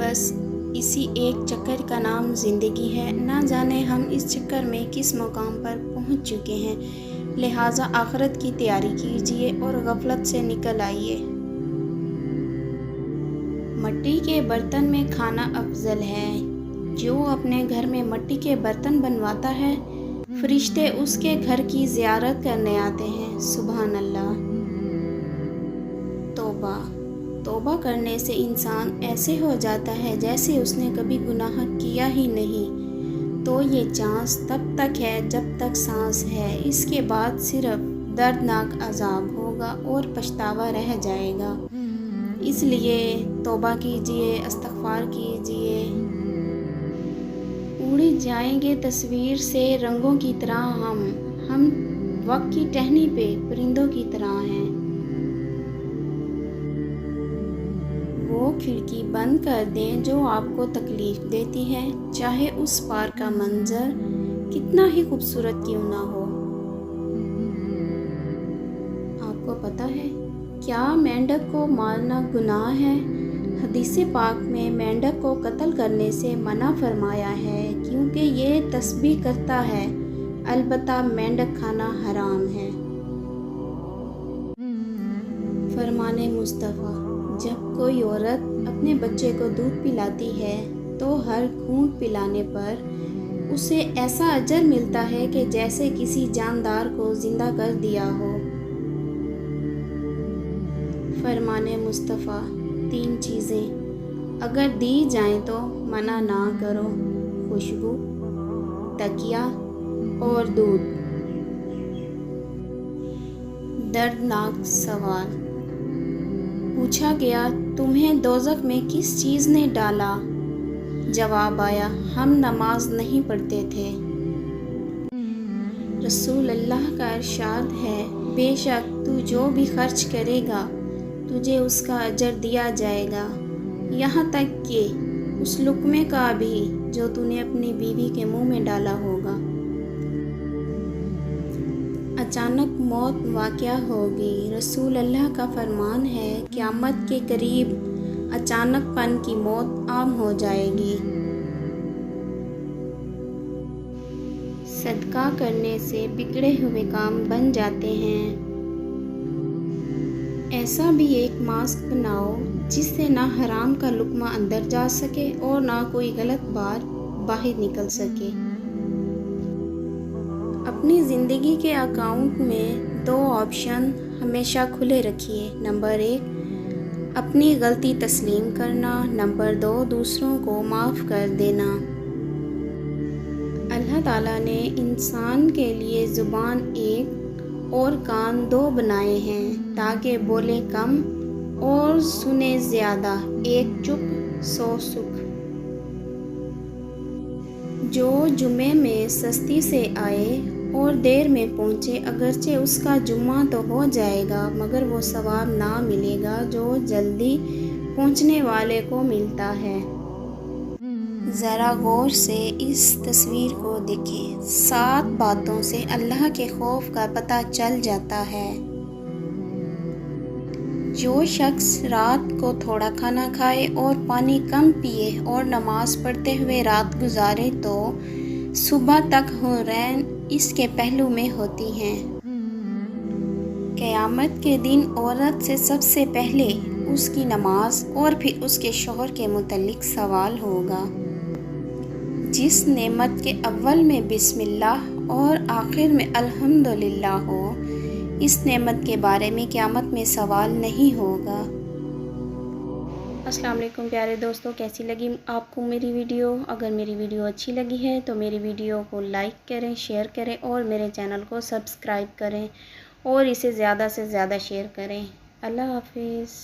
बस इसी एक चक्कर का नाम ज़िंदगी है। ना जाने हम इस चक्कर में किस मुकाम पर पहुंच चुके हैं। लिहाजा आखिरत की तैयारी कीजिए और गफलत से निकल आइए। मिट्टी के बर्तन में खाना अफजल है। जो अपने घर में मिट्टी के बर्तन बनवाता है, फरिश्ते उसके घर की ज़ियारत करने आते हैं। सुभान अल्लाह। तौबा तौबा करने से इंसान ऐसे हो जाता है जैसे उसने कभी गुनाह किया ही नहीं। तो ये चांस तब तक है जब तक सांस है। इसके बाद सिर्फ दर्दनाक अजाब होगा और पछतावा रह जाएगा। इसलिए तौबा कीजिए, इस्तग़फ़ार कीजिए। उड़ जाएंगे तस्वीर से रंगों की तरह हम वक्त की टहनी पे परिंदों की तरह हैं। वो खिड़की बंद कर दें जो आपको तकलीफ़ देती है, चाहे उस पार का मंज़र कितना ही खूबसूरत क्यों ना हो। आपको पता है क्या मेंढक को मारना गुनाह है? हदीस पाक में मेंढक को कत्ल करने से मना फरमाया है, क्योंकि ये तस्बीह करता है। अलबत्ता मेंढक खाना हराम है। फरमाने मुस्तफ़ा, जब कोई औरत अपने बच्चे को दूध पिलाती है तो हर घूंट पिलाने पर उसे ऐसा अजर मिलता है कि जैसे किसी जानदार को ज़िंदा कर दिया हो। फरमाने मुस्तफ़ा, 3 चीज़ें अगर दी जाएं तो मना ना करो: खुशबू, तकिया और दूध। दर्दनाक सवाल पूछा गया, तुम्हें दोज़ख में किस चीज़ ने डाला? जवाब आया, हम नमाज नहीं पढ़ते थे। रसूल अल्लाह का इरशाद है, बेशक तू जो भी खर्च करेगा तुझे उसका अजर दिया जाएगा, यहाँ तक कि उस लुक़मे का भी जो तूने अपनी बीवी के मुंह में डाला होगा। अचानक मौत वाक़या होगी। रसूल अल्लाह का फरमान है, क़यामत के करीब अचानकपन की मौत आम हो जाएगी। सदका करने से बिगड़े हुए काम बन जाते हैं। ऐसा भी एक मास्क बनाओ जिससे ना हराम का लुक़मा अंदर जा सके और ना कोई गलत बात बाहर निकल सके। अपनी ज़िंदगी के अकाउंट में 2 ऑप्शन हमेशा खुले रखिए। नंबर 1, अपनी गलती तस्लीम करना। नंबर 2, दूसरों को माफ़ कर देना। अल्लाह ताला ने इंसान के लिए ज़ुबान 1 और कान 2 बनाए हैं, ताकि बोले कम और सुने ज़्यादा। एक चुप 100 सुख। जो जुमे में सस्ती से आए और देर में पहुँचे, अगरचे उसका जुम्मा तो हो जाएगा मगर वो सवाब ना मिलेगा जो जल्दी पहुँचने वाले को मिलता है। ज़रा गौर से इस तस्वीर को देखें। 7 बातों से अल्लाह के खौफ का पता चल जाता है। जो शख्स रात को थोड़ा खाना खाए और पानी कम पिए और नमाज पढ़ते हुए रात गुजारे तो सुबह तक हुरैन इसके पहलू में होती हैं। क़यामत के दिन औरत से सबसे पहले उसकी नमाज और फिर उसके शौहर के मुतल्लिक सवाल होगा। जिस नेमत के अव्वल में बिस्मिल्लाह और आखिर में अल्हम्दुलिल्लाह हो, इस नेमत के बारे में क़यामत में सवाल नहीं होगा। अस्सलाम वालेकुम प्यारे दोस्तों, कैसी लगी आपको मेरी वीडियो? अगर मेरी वीडियो अच्छी लगी है तो मेरी वीडियो को लाइक करें, शेयर करें और मेरे चैनल को सब्सक्राइब करें और इसे ज़्यादा से ज़्यादा शेयर करें। अल्लाह हाफिज़।